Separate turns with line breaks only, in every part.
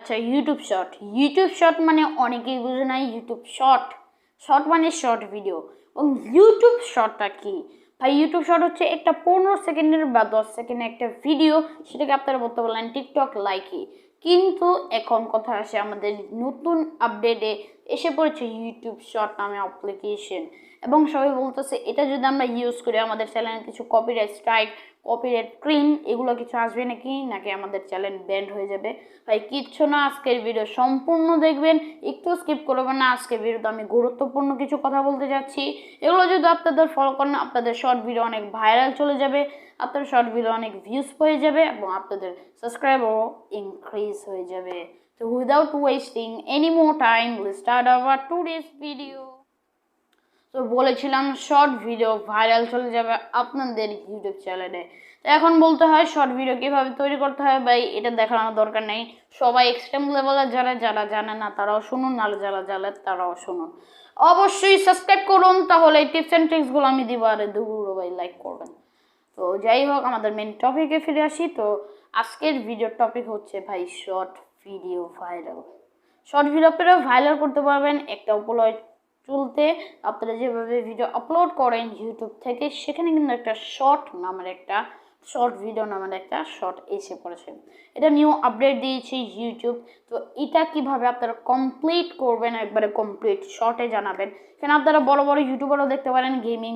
আচ্ছা, YouTube short মানে অনেকেই বুঝে না। ইউটিউব শর্ট মানে শর্ট ভিডিও। এবং ইউটিউব শর্টটা কি ভাই? ইউটিউব শর্ট হচ্ছে একটা 15 সেকেন্ডের বা 10 সেকেন্ডের একটা ভিডিও, সেটাকে আপনারা বলতে পারলেন টিকটক লাইকি। কিন্তু এখন কথা আসে, আমাদের নতুন আপডেটে এসে পড়েছে ইউটিউব শর্ট নামে অ্যাপ্লিকেশন। এবং সবাই বলতেছে এটা যদি আমরা ইউজ করি আমাদের চ্যানেলে কিছু কপিরাইট স্ট্রাইক, কপিরাইট ক্লেম এগুলো কিছু আসবে নাকি আমাদের চ্যানেল ব্যান্ড হয়ে যাবে। ভাই কিচ্ছু না, আজকের ভিডিও সম্পূর্ণ দেখবেন, একটু স্কিপ করবেন না। আজকের ভিডিওতে আমি গুরুত্বপূর্ণ কিছু কথা বলতে যাচ্ছি। এগুলো যদি আপনাদের ফলো করেন, আপনাদের শর্ট ভিডিও অনেক ভাইরাল চলে যাবে, আপনার শর্ট ভিডিও অনেক ভিউজ হয়ে যাবে এবং আপনাদের সাবস্ক্রাইবারও ইনক্রিজ হয়ে যাবে। তো without wasting any more time, let's start our today's video. তো বলেছিলাম শর্ট ভিডিও ভাইরাল চলে যাবে আপনাদের ইউটিউব চ্যানেলে। তো এখন বলতে হয় শর্ট ভিডিও কীভাবে তৈরি করতে হয় ভাই, এটা দেখানোর দরকার নেই। সবাই এক্সট্রিম লেভেলে যারা জানে না তারাও শুনুন, নাহলে যারা জানে তারাও শুনুন। অবশ্যই সাবস্ক্রাইব করুন, তাহলে এই টিপস অ্যান্ড ট্রিক্সগুলো আমি দিব। আর দুগুলো ভাই লাইক করবেন। তো যাই হোক, আমাদের মেন টপিকে ফিরে আসি। তো আজকের ভিডিওর টপিক হচ্ছে ভাই short video viral. Short video আপনারা ভাইরাল করতে পারবেন একটা উপলয় চলতে। আপনারা যেভাবে ভিডিও আপলোড করেন ইউটিউব থেকে, সেখানে কিন্তু একটা শর্ট ভিডিও নামের একটা শর্ট এসে পড়েছে। এটা নিউ আপডেট দিয়েছে ইউটিউব। তো এটা কিভাবে আপনারা কমপ্লিট করবেন, একবারে কমপ্লিট শর্টে জানাবেন। কেন আপনারা বড় বড় ইউটিউবারও দেখতে পারেন, গেমিং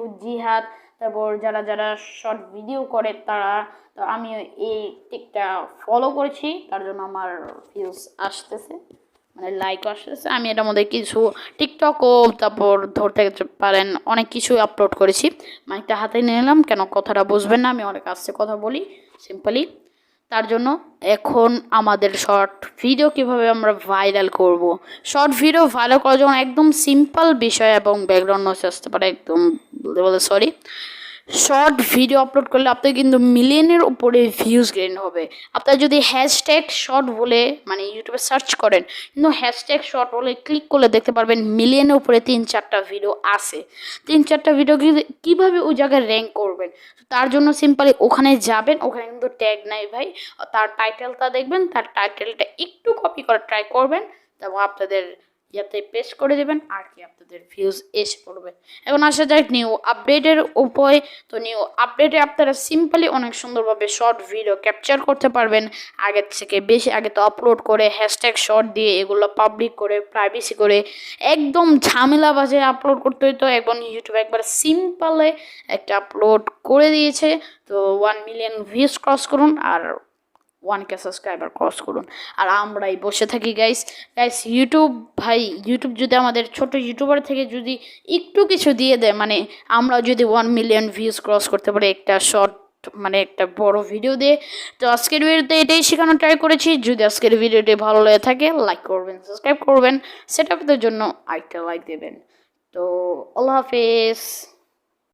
উইথ জিহাদ, তারপর যারা শর্ট ভিডিও করে তারা। তো আমি এই টিকটা ফলো করেছি, তার জন্য আমার ভিউজ আসতেছে, মানে লাইক আসতেছে। আমি এটার মধ্যে কিছু টিকটকও তারপর ধরতে পারেন অনেক কিছুই আপলোড করেছি। মাইকটা হাতে নিয়ে নিলাম, কেন কথাটা বুঝবেন না, আমি অনেক আস্তে কথা বলি সিম্পলি। তার জন্য এখন আমাদের শর্ট ভিডিও কিভাবে আমরা ভাইরাল করব। শর্ট ভিডিও ভাইরাল করার জন্য একদম সিম্পল বিষয় এবং ব্যাকগ্রাউন্ড নয়েজ আসতে পারে, একদম সরি। শর্ট ভিডিও আপলোড করলে আপনার কিন্তু মিলিয়নের উপরে ভিউজ গেইন হবে। আপনার যদি হ্যাশট্যাগ শর্ট বলে মানে ইউটিউবে সার্চ করেন, কিন্তু হ্যাশট্যাগ শর্ট বলে ক্লিক করলে দেখতে পারবেন মিলিয়নের উপরে 3-4টা ভিডিও আছে। 3-4টা ভিডিও কীভাবে ওই জায়গায় র্যাঙ্ক করবেন, তার জন্য সিম্পলি ওখানে যাবেন। ওখানে কিন্তু ট্যাগ নাই ভাই, তার টাইটেলটা দেখবেন, তার টাইটেলটা একটু কপি করে ট্রাই করবেন, তারপর আপনাদের ইয়াতে পেস্ট করে দেবেন, আর কি আপনাদের ভিউজ এসে পড়বে। এখন আসা যাক নিউ আপডেটের উপরে। তো নিউ আপডেটে আপনারা সিম্পলি অনেক সুন্দরভাবে শর্ট ভিডিও ক্যাপচার করতে পারবেন। আগের থেকে বেশি আগে তো আপলোড করে হ্যাশট্যাগ শর্ট দিয়ে এগুলো পাবলিক করে প্রাইভেসি করে একদম ঝামেলা বাজে আপলোড করতে হইতো। এখন ইউটিউব একবার সিম্পলে একটা আপলোড করে দিয়েছে। তো 1 মিলিয়ন ভিউজ ক্রস করুন আর 1K সাবস্ক্রাইবার ক্রস করুন, আর আমরাই বসে থাকি গাইস। ইউটিউব যদি আমাদের ছোট ইউটিউবার থেকে যদি একটু কিছু দিয়ে দেয়, মানে আমরা যদি 1 মিলিয়ন ভিউজ ক্রস করতে পারি একটা শর্ট মানে একটা বড় ভিডিও দিয়ে। তো আজকের ভিডিওতে এটাই শেখানোর ট্রাই করেছি। যদি আজকের ভিডিওটি ভালো লেগে থাকে লাইক করবেন, সাবস্ক্রাইব করবেন, সেটা আপনাদের জন্য আরেকটা লাইক দেবেন। তো আল্লাহ হাফেজ।